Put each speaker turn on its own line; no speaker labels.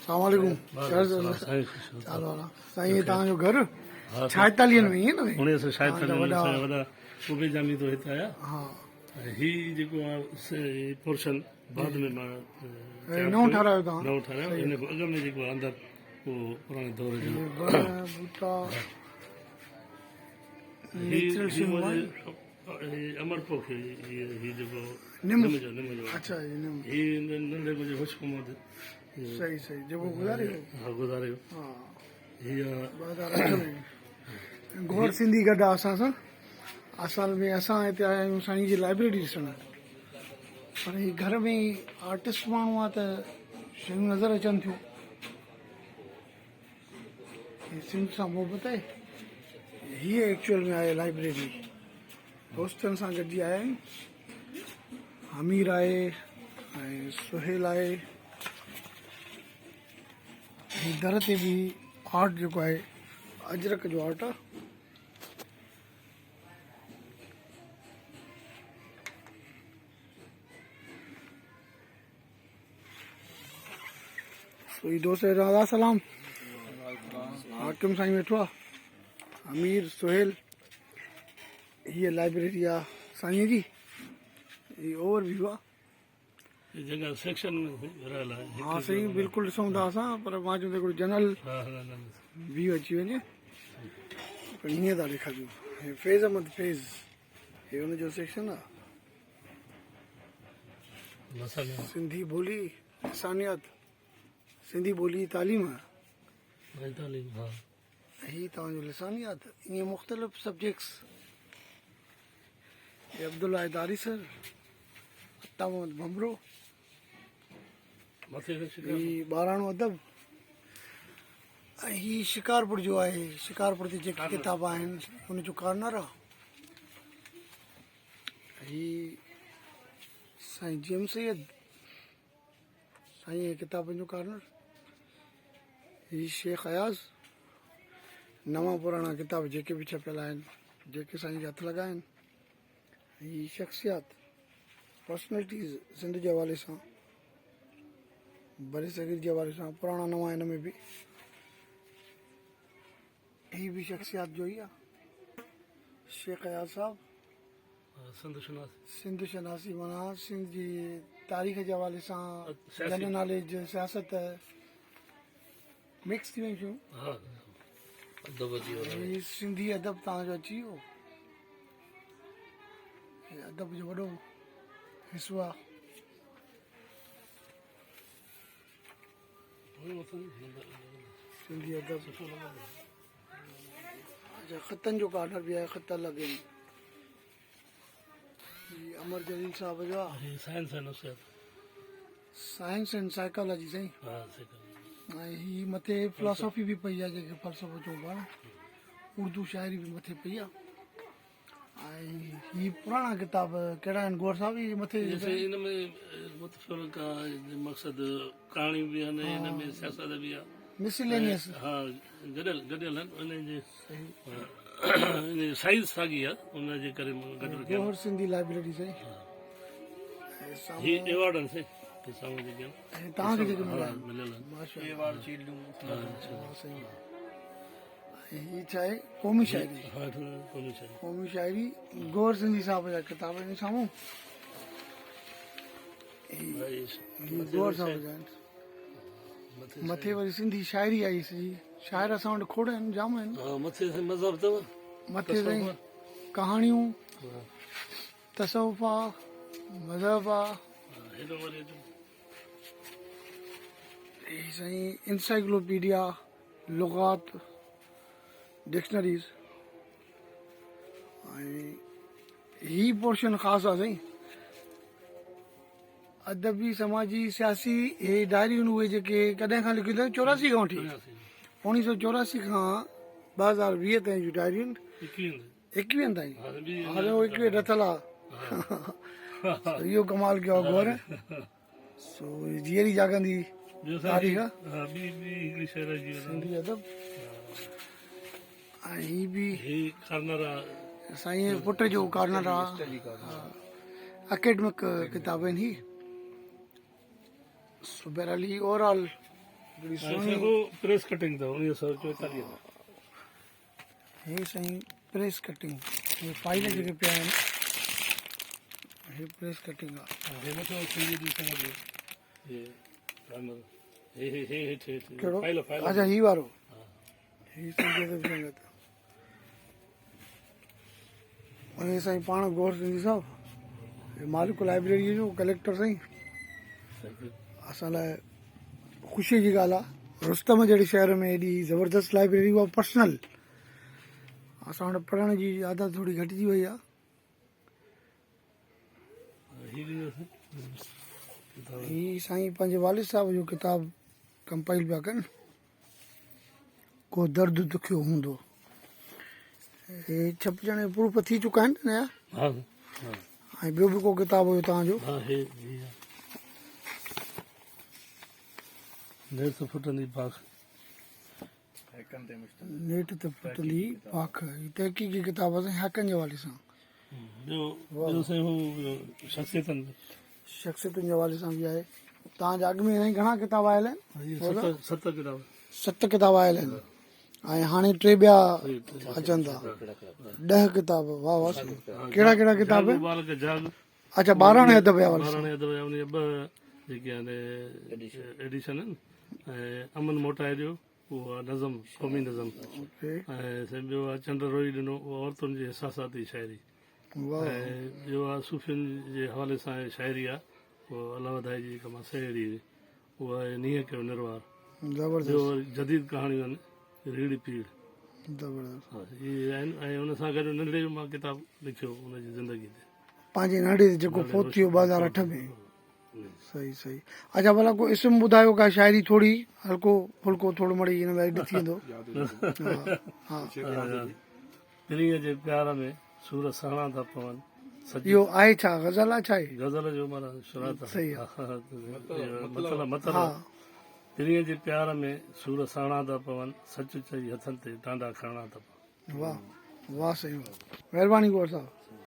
सलामकुम। चालो साईं तव्हांजो घर छाएतालीह में ई न
1946 में असांजा वॾा सूबे जामी तो हिते आया।
हा
ही जेको आहे पोर्शन बाद में मां
नओं ठारायो तव्हां
नओं ठाहिरायो। हिन खां अॻु में जेको आहे अंदरि उहो पुराणे दौर जो
वण बूटा नेचुरल शयूं आहिनि।
अमरपोख ही जेको
निम
निम जो
अच्छा ये निम
ही नंढे मुंहिंजे हुश मोहम्मद
सही सही जेको गुज़ारे वियो
हा गुज़ारे वियो।
हा
हीअ
2008 में गौर सिंधी गॾु आहे असां सां। असल में असां हिते आया आहियूं साईं जी लाइब्रेरी ॾिसण, पर ही घर में आर्टिस्ट माण्हू आहे त शयूं नज़र अचनि थियूं। सिंध सां मोहबत आहे। हीअ एक्चुअल में आहे लाइब्रेरी। दोस्तनि सां गॾिजी आया आहियूं। हमीर आहे ऐं सुहेल आहे। हीअ दर ते बि आर्ट जेको आहे अजरक जो आर्ट आहे। कोई दोस्त राधा सलाम हाकिम साईं वेठो आहे। अमीर सुहेल हीअ लाइब्रेरी आहे साईं जी। हीअ ओवरव्यू आहे।
जगह सेक्शन में रहियल आहे।
हा साईं बिल्कुलु ॾिसूं था असां, पर मां चवां हिकिड़ो जनरल व्यू अची वञे। पर हीअं था ॾेखारियूं हे फैज़ अहमद फैज़ हे हुनजो सेक्शन आहे। सिंधी ॿोली इंसानियत सिंधी ॿोली तालीम ही तव्हांजो लिसानियात ईअं मुख़्तलिफ़ सब्जेक्ट्स। हे अब्दुल्ला दारी सर अत्ता मोहम्मद भमरो ही ॿाराणो अदब ऐं ही शिकारपुर जो आहे। शिकारपुर ते जेके किताब आहिनि हुनजो कार्नर आहे। ही साईं जेम सैयद साईं किताबनि जो कार्नर। ही शेख अयाज़ नवां पुराणा किताब जेके बि छपियल आहिनि जेके साईं जा हथ लॻा आहिनि। ही शख़्सियात पर्सनैलिटीज़ सिंध जे हवाले सां बरे सगीर जे हवाले सां पुराणा नवां हिन में बि ही बि शख़्सियात जो ई आहे। शेख अयाज़ साहब सिंध शनासी माना सिंध जी तारीख़ जे हवाले सां जनरल नॉलेज सियासत मिक्स थी वयूं शयूं। ही सिंधी अदब तव्हांजो अची वियो। हे अदब जो वॾो हिसो आहे। सिंधी अदब अच्छा ख़तनि जो कार्नर बि आहे। ख़त लॻे अमर जलील साहब जो आहे। साइंस एंड साइकोलॉजी साईं। ऐं ही मथे फिलोसॉफी बि पई आहे जेके फ़लसफ़ो चऊं पाण। उर्दू शाइरी बि मथे पई आहे। ऐं ही पुराणा किताब कहिड़ा आहिनि गौर साहब? ही मथे
हिन में मक़सदु कहाणियूं बि आहिनि, हिन में सियासत बि आहे।
मिसलेनियस
हा गॾियल गॾियल आहिनि। उनजे साइज़ साॻी आहे उनजे करे गॾु रखियल
गौर सिंधी लाइब्रेरी साईं।
ही एवॉर्ड आहिनि साईं साम्हूं जेके आहिनि
तव्हांखे जेके मिलिया
मिलियल आहिनि।
ही छा आहे क़ौमी शाइरी। क़ौमी शाइरी गौर सिंधी साहब जा किताब आहिनि साम्हूं। गौर साहब जा आहिनि। मथे वरी सिंधी शाइरी आई सॼी। शाइर असां वटि खोड़ आहिनि जाम आहिनि।
मथे मज़हब अथव।
मथे साईं कहाणियूं तसव्वुफ़ आहे मज़हब आहे। साईं इंसाइक्लोपीडिया लुगात डिक्शनरीज़ ऐं ही पोर्शन ख़ासि आहे साईं अदबी समाजी सियासी। हे डायरियूं उहे जेके कॾहिं खां लिखियूं अथव 84 खां वठी 1984 खां 2020 ताईं जूं डायरियूं 21 ताईं। हाणे 21 ॾथल आहे। इहो कमाल कयो आहे गौर। सो जीअरी जाॻंदी तारीख़ सिंधी अदब। ऐं ही बि साईं पुट जो कार्नर आहे। अकेडमिक किताब आहिनि ही। सो बहरहाल ही ओवरऑल हिकिड़ी
ऐं
सुहिणी
वो प्रेस कटिंग अथव 1944
हे साईं प्रेस कटिंग हे फाइल जेके पिया आहिनि हे प्रेस कटिंग आहे
हे नथो सीरी ॾिसी सघे हे प्राइमर हे हेठि
कहिड़ो
फाइल
अच्छा ही वारो ही संगत संगत हे साईं पाण गौर सिंधी साहिबु हे मालिक लाइब्रेरी जो कलेक्टर साईं असां लाइ ख़ुशीअ जी ॻाल्हि आहे रुस्तम जहिड़े शहर में हेॾी ज़बरदस्त लाइब्रेरी उहा पर्सनल असां वटि पढ़ण जी आदत थोरी घटिजी वई आहे ही साईं पंहिंजे वालिद साहिब जो किताबु कंपाइल पिया कनि को दर्द दुखियो हूंदो हे छपजण जो प्रूफ थी चुका आहिनि नया
हा
ऐं ॿियो बि को किताबु हुयो तव्हांजो
हा हे नेठ फुटंदी पाख
नेठ ते फुटली पाख ही तहक़ीक़ी किताब आहे साईं हैकनि जे हवाले सां
ॿियो साईं हू शख़्सियतनि
शख़्सियतुनि जे हवाले सां बि आहे तव्हांजे अॻु में साईं घणा किताब आयल आहिनि
7 किताब
7 किताब आयल आहिनि ऐं हाणे 3 ॿिया अचनि था 10 किताब वाह वाह कहिड़ा कहिड़ा किताब
बालक जाग
अच्छा 12 अदब जे हवाले सां
12 अदब उन ॿ जेके आहिनि एडिशन आहिनि ऐं अमन मोटाए ॾियो उहो आहे नज़म क़ौमी नज़म
ओके
ऐं ॿियो आहे चंड रोई ॾिनो उहा औरतुनि जी एहसासाती शाइरी
वाह
ऐं ॿियो आहे सूफ़ियुनि जे हवाले सां शाइरी आहे उहो अलाह वधाई जी हिकु मां सहेड़ी उहा आहे नीअं कयो निर्वार
ज़बरदस्त
ॿियो जदीद कहाणियूं आहिनि रीढ़ी पीढ़
ज़बरदस्त
हा इहे आहिनि ऐं हुन सां गॾु नंढड़े जो मां किताबु लिखियो हुनजी ज़िंदगी ते
पंहिंजे नंढे जेको फोत थियो 2008 में सही सही अच्छा भला को इस्म ॿुधायो का शाइरी थोरी हल्को फुल्को थोरो मड़ी हिन में एड थी वेंदो हा
पिरीअ जे प्यार में सूर सणा था पवनि
इहो आहे छा गज़ल आहे छा आहे
गज़ल जो माना शुरात
सही
मतिलबु
हा
पिरीअ जे प्यार में सूर सणा था पवनि सच चई हथनि ते टांडा खणा था पवनि
वाह वाह सही महिरबानी गौर साहब